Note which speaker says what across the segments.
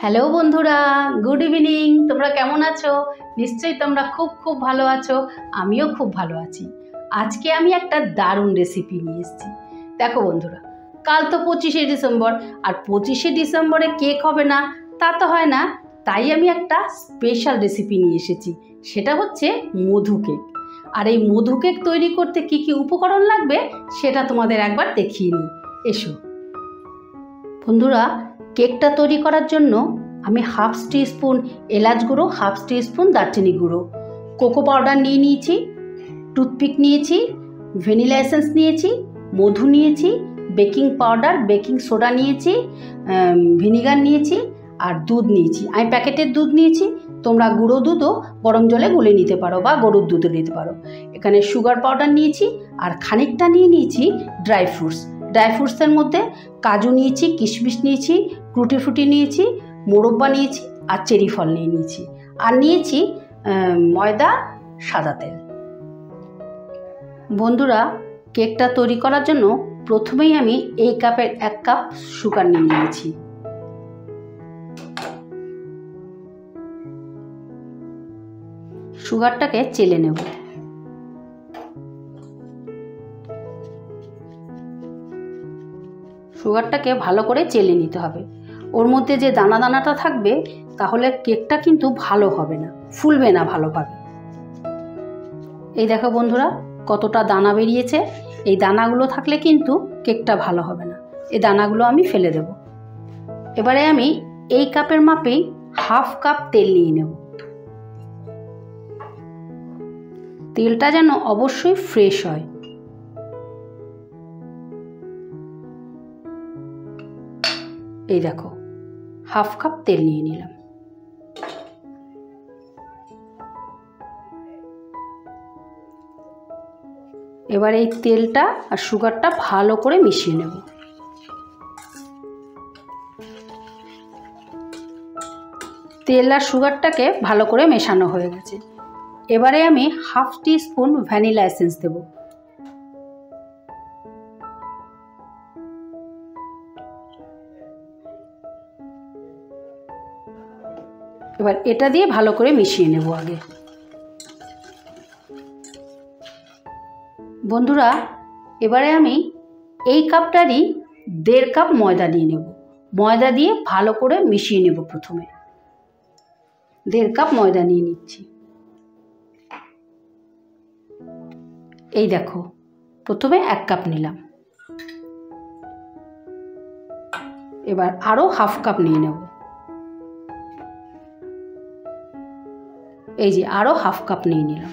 Speaker 1: Hello বন্ধুরা, good evening. তোমরা কেমন আছো? নিশ্চয়ই তোমরা খুব খুব ভালো আছো। আমিও খুব ভালো আছি। আজকে আমি একটা দারুণ রেসিপি নিয়ে এসেছি। দেখো বন্ধুরা, কাল তো 25শে ডিসেম্বর, আর 25শে ডিসেম্বরে কেক হবে না তা তো হয় না। তাই আমি একটা স্পেশাল রেসিপি নিয়ে এসেছি, সেটা হচ্ছে মধু কেক। আর এই মধু কেক তৈরি করতে কি কি উপকরণ লাগবে সেটা তোমাদের একবার দেখিয়ে নিই। এসো বন্ধুরা, কেকটা তৈরি করার জন্য আমি হাফ টিস্পুন এলাচ গুঁড়ো, হাফ টিস্পুন দারচিনি গুঁড়ো, কোকো পাউডার নিয়ে নিয়েছি, টুথপিক নিয়েছি, ভ্যানিলা এসেন্স নিয়েছি, মধু নিয়েছি, বেকিং পাউডার, বেকিং সোডা নিয়েছি, ভিনিগার নিয়েছি, আর দুধ নিয়েছি। আমি প্যাকেটের দুধ নিয়েছি, তোমরা গুঁড়ো দুধও গরম জলে গুলে নিতে পারো বা গরুর দুধও নিতে পারো। এখানে সুগার পাউডার নিয়েছি, আর খানিকটা নিয়ে নিয়েছি ড্রাই ফ্রুটস। ড্রাই ফ্রুটসের মধ্যে কাজু নিয়েছি, কিশমিশ নিয়েছি, টুটি ফ্রুটি নিয়েছি, মোরব্বা নিয়েছি, আর চেরি ফল নিয়ে নিয়েছি, আর নিয়েছি ময়দা, সাদা তেল। বন্ধুরা, কেকটা তৈরি করার জন্য প্রথমেই আমি এই কাপের 1 কাপ সুগার নিয়ে নিয়েছি। সুগারটাকে চেলে নেব। সুগারটাকে ভালো করে চেলে নিতে হবে। ওর মধ্যে যে দানা দানাটা থাকবে, তাহলে কেকটা কিন্তু ভালো হবে না, ফুলবে না ভালোভাবে। এই দেখো বন্ধুরা, কতটা দানা বেরিয়েছে। এই দানাগুলো থাকলে কিন্তু কেকটা ভালো হবে না। এই দানাগুলো আমি ফেলে দেব। এবারে আমি এই কাপের মাপেই হাফ কাপ তেল নিয়ে নেব। তেলটা যেন অবশ্যই ফ্রেশ হয়। এই দেখো, হাফ কাপ তেল নিয়ে নিলাম। এবার এই তেলটা আর সুগারটা ভালো করে মিশিয়ে নেব। তেল আর সুগারটাকে ভালো করে মেশানো হয়ে গেছে। এবারে আমি হাফ টিস্পুন ভ্যানিলা এসেন্স দেব। এবার এটা দিয়ে ভালো করে মিশিয়ে নেব আগে। বন্ধুরা, এবারে আমি এই কাপটারই 1.5 কাপ ময়দা নিয়ে নেব। ময়দা দিয়ে ভালো করে মিশিয়ে নেব। প্রথমে 1.5 কাপ ময়দা নিয়ে নিচ্ছি। এই দেখো, প্রথমে 1 কাপ নিলাম। এবার আরো হাফ কাপ নিয়ে নেব। এই যে আরো হাফ কাপ নিয়ে নিলাম।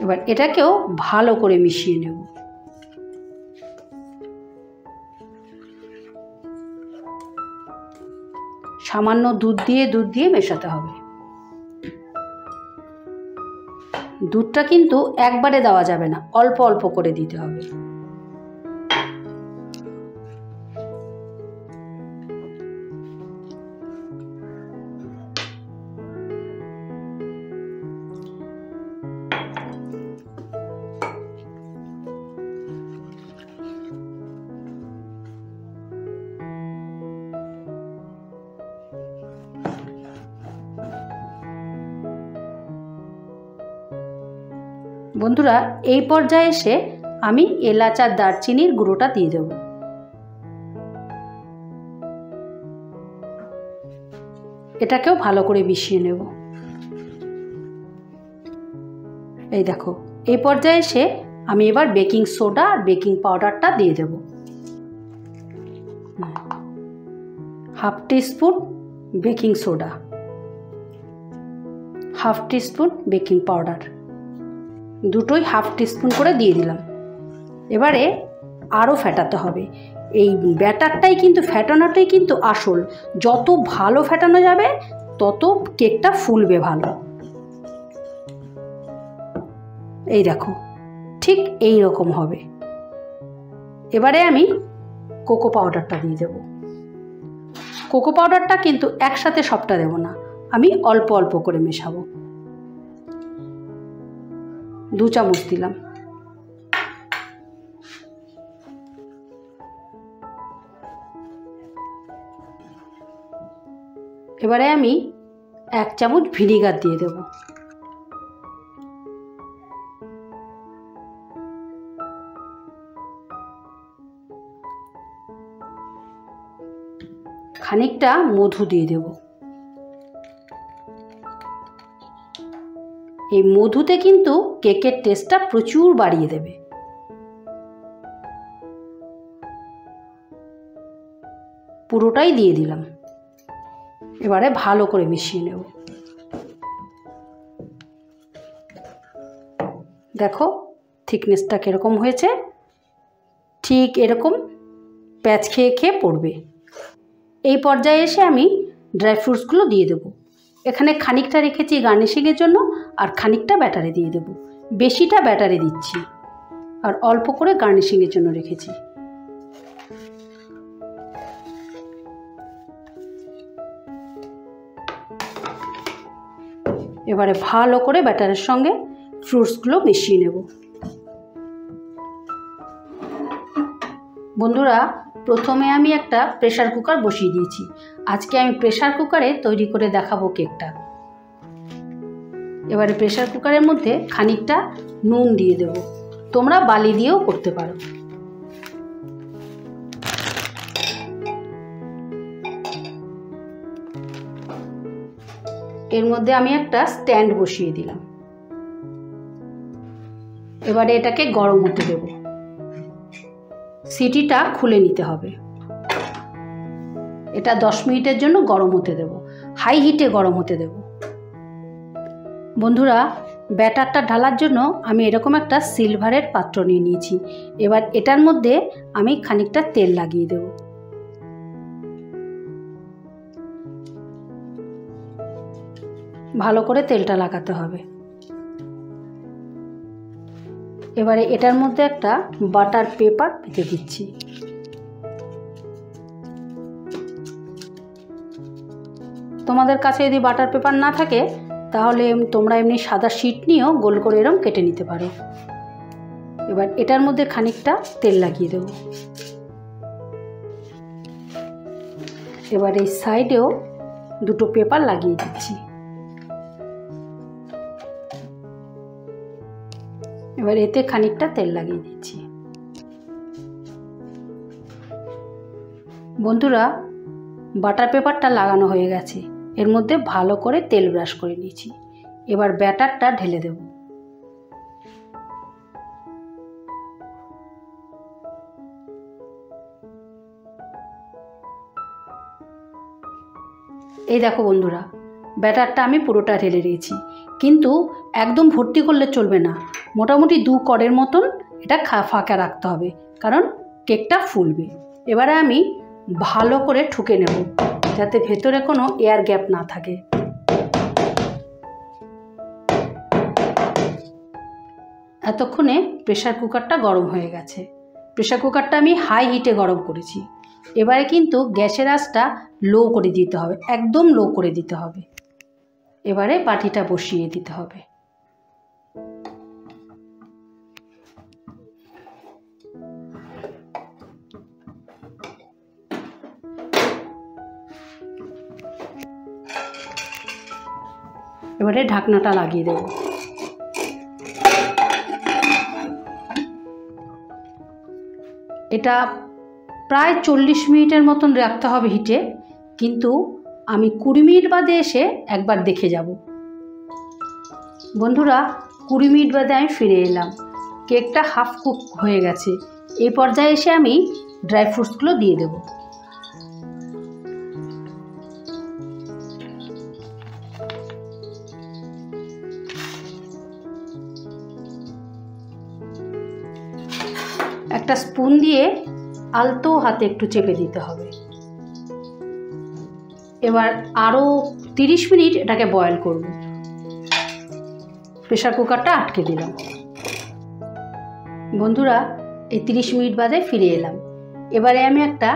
Speaker 1: এবার এটাকেও ভালো করে মিশিয়ে নেব। সামান্য দুধ দিয়ে মেশাতে হবে। দুধটা কিন্তু একবারে দেওয়া যাবে না, অল্প অল্প করে দিতে হবে। বন্ধুরা, এই পর্যায়ে এসে আমি এলাচ আর দারচিনির গুঁড়োটা দিয়ে দেব। এটাকেও ভালো করে মিশিয়ে নেব। এই দেখো, এই পর্যায়ে এসে আমি এবার বেকিং সোডা আর বেকিং পাউডারটা দিয়ে দেব। Half teaspoon baking soda, half teaspoon baking powder, দুটোই হাফ টিস্পুন করে দিয়ে দিলাম। এবারে আরও ফেটাতে হবে। এই ব্যাটারটাই কিন্তু, ফেটানোটাই কিন্তু আসল। যত ভালো ফেটানো যাবে তত কেকটা ফুলবে ভালো। এই দেখো, ঠিক এই রকম হবে। এবারে আমি কোকো পাউডারটা দিয়ে দেব। কোকো পাউডারটা কিন্তু একসাথে সবটা দেব না, আমি অল্প অল্প করে মেশাবো। 2 চামচ দিলাম। এবারে আমি 1 চামচ ভিনিগার দিয়ে দেব। খানিকটা মধু দিয়ে দেব। এই মধুতে কিন্তু কেকের টেস্টটা প্রচুর বাড়িয়ে দেবে। পুরোটাই দিয়ে দিলাম। এবারে ভালো করে মিশিয়ে নেব। দেখো থিকনেসটা কীরকম হয়েছে, ঠিক এরকম প্যাচ খেয়ে খেয়ে পড়বে। এই পর্যায়ে এসে আমি ড্রাই ফ্রুটসগুলো দিয়ে দেব। এখানে খানিকটা রেখেছি গার্নিশিংয়ের জন্য, আর খানিকটা ব্যাটারে দিয়ে দেব। বেশিটা ব্যাটারে দিচ্ছি আর অল্প করে গার্নিশিংয়ের জন্য রেখেছি। এবারে ভালো করে ব্যাটারের সঙ্গে ফ্রুটসগুলো মিশিয়ে নেব। বন্ধুরা, প্রথমে আমি একটা প্রেসার কুকার বসিয়ে দিয়েছি। আজকে আমি প্রেসার কুকারে তৈরি করে দেখাবো কেকটা। এবারে প্রেসার কুকারের মধ্যে খানিকটা নুন দিয়ে দেব। তোমরা বালি দিয়েও করতে পারো। এর মধ্যে আমি একটা স্ট্যান্ড বসিয়ে দিলাম। এবারে এটাকে গরম হতে দেব। সিটিটা খুলে নিতে হবে। এটা 10 মিনিটের জন্য গরম হতে দেব। হাই হিটে গরম হতে দেব। বন্ধুরা, ব্যাটারটা ঢালার জন্য আমি এরকম একটা সিলভারের পাত্র নিয়ে নিয়েছি। এবার এটার মধ্যে আমি খানিকটা তেল লাগিয়ে দেব। ভালো করে তেলটা লাগাতে হবে। এবারে এটার মধ্যে একটা বাটার পেপার পেতে দিচ্ছি। তোমাদের কাছে যদি বাটার পেপার না থাকে তাহলে তোমরা এমনি সাদা শিট নিয়েও গোল করে এরকম কেটে নিতে পারো। এবার এটার মধ্যে খানিকটা তেল লাগিয়ে দেব। এবার এই সাইডেও দুটো পেপার লাগিয়ে দিচ্ছি। এবার এতে খানিকটা তেল লাগিয়ে দিচ্ছি। বন্ধুরা, বাটার পেপারটা লাগানো হয়ে গেছে। এর মধ্যে ভালো করে তেল ব্রাশ করে নিয়েছি। এবার ব্যাটারটা ঢেলে দেব। এই দেখো বন্ধুরা, ব্যাটারটা আমি পুরোটা ঢেলে দিয়েছি, কিন্তু একদম ভর্তি করলে চলবে না। মোটামুটি 2 কড়ের মতন এটা ফাঁকা রাখতে হবে, কারণ কেকটা ফুলবে। এবারে আমি ভালো করে ঠুকে নেব যাতে ভেতরে কোনো এয়ার গ্যাপ না থাকে। এতক্ষণে প্রেসার কুকারটা গরম হয়ে গেছে। প্রেসার কুকারটা আমি হাই হিটে গরম করেছি। এবারে কিন্তু গ্যাসের আঁচটা লো করে দিতে হবে, একদম লো করে দিতে হবে। এবারে বাটিটা বসিয়ে দিতে হবে। এবারে ঢাকনাটা লাগিয়ে দেব। এটা প্রায় 40 মিনিটের মতন রাখতে হবে হিটে, কিন্তু আমি 20 মিনিট বাদে এসে একবার দেখে যাব। বন্ধুরা, 20 মিনিট বাদে আমি ফিরে এলাম। কেকটা হাফ কুক হয়ে গেছে। এই পর্যায়ে এসে আমি ড্রাই ফ্রুটসগুলো দিয়ে দেব। একটা স্পুন দিয়ে আলতো হাতে একটু চেপে দিতে হবে। এবার আরও 30 মিনিট এটাকে বয়েল করব। প্রেসার কুকারটা আটকে দিলাম। বন্ধুরা, এই 30 মিনিট বাদে ফিরে এলাম। এবারে আমি একটা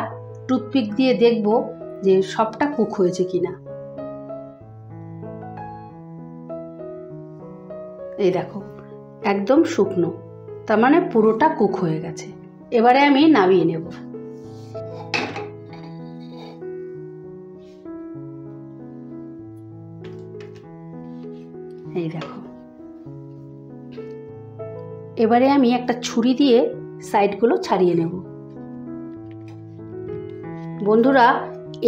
Speaker 1: টুথপিক দিয়ে দেখব যে সবটা কুক হয়েছে কিনা। এই দেখো, একদম শুকনো, তার মানে পুরোটা কুক হয়ে গেছে। এবারে আমি নামিয়ে নেব। এই দেখো, এবারে আমি একটা ছুরি দিয়ে সাইডগুলো ছাড়িয়ে নেব। বন্ধুরা,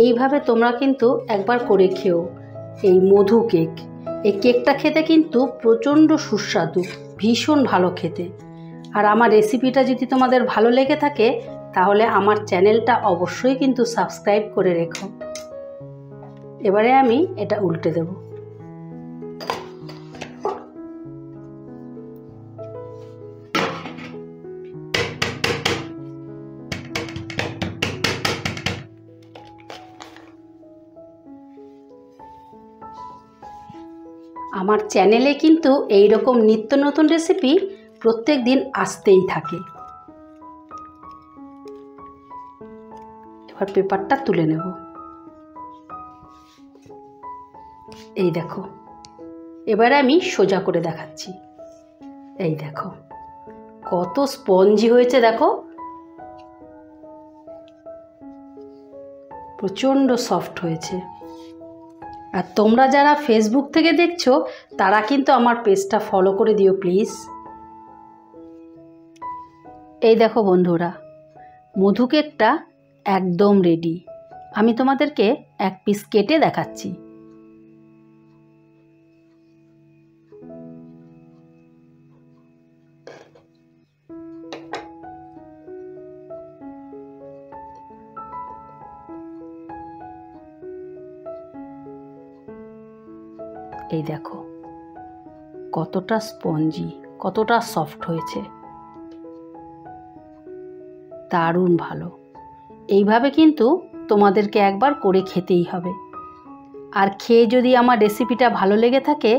Speaker 1: এইভাবে তোমরা কিন্তু একবার করে খেও এই মধু কেক। এই কেকটা খেতে কিন্তু প্রচণ্ড সুস্বাদু, ভীষণ ভালো খেতে। আর আমার রেসিপিটা যদি তোমাদের ভালো লেগে থাকে তাহলে আমার চ্যানেলটা অবশ্যই কিন্তু সাবস্ক্রাইব করে রেখো। এবারে আমি এটা উল্টে দেব। আমার চ্যানেলে কিন্তু এই রকম নিত্য নতুন রেসিপি প্রত্যেক দিন আসতেই থাকে। এবার পেপারটা তুলে নেব। এই দেখো, এবারে আমি সোজা করে দেখাচ্ছি। এই দেখো কত স্পঞ্জি হয়েছে, দেখো প্রচণ্ড সফট হয়েছে। আর তোমরা যারা ফেসবুক থেকে দেখছো তারা কিন্তু আমার পেজটা ফলো করে দিও প্লিজ। এই দেখো বন্ধুরা, মধু কেকটা একদম রেডি। আমি তোমাদেরকে এক পিস কেটে দেখাচ্ছি। এই দেখো কতটা স্পঞ্জি, কতটা সফট হয়েছে, দারুণ ভালো। এইভাবে কিন্তু তোমাদেরকে একবার করে খেতেই হবে। আর খেয়ে যদি আমার রেসিপিটা ভালো লেগে থাকে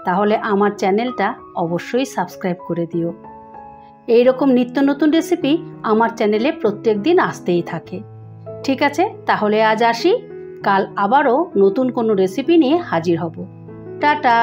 Speaker 1: তাহলে আমার চ্যানেলটা অবশ্যই সাবস্ক্রাইব করে দিও। এই রকম নিত্য নতুন রেসিপি আমার চ্যানেলে প্রত্যেক দিন আসতেই থাকে। ঠিক আছে, তাহলে আজ আসি, কাল আবারও নতুন কোনো রেসিপি নিয়ে হাজির হব। টাটা।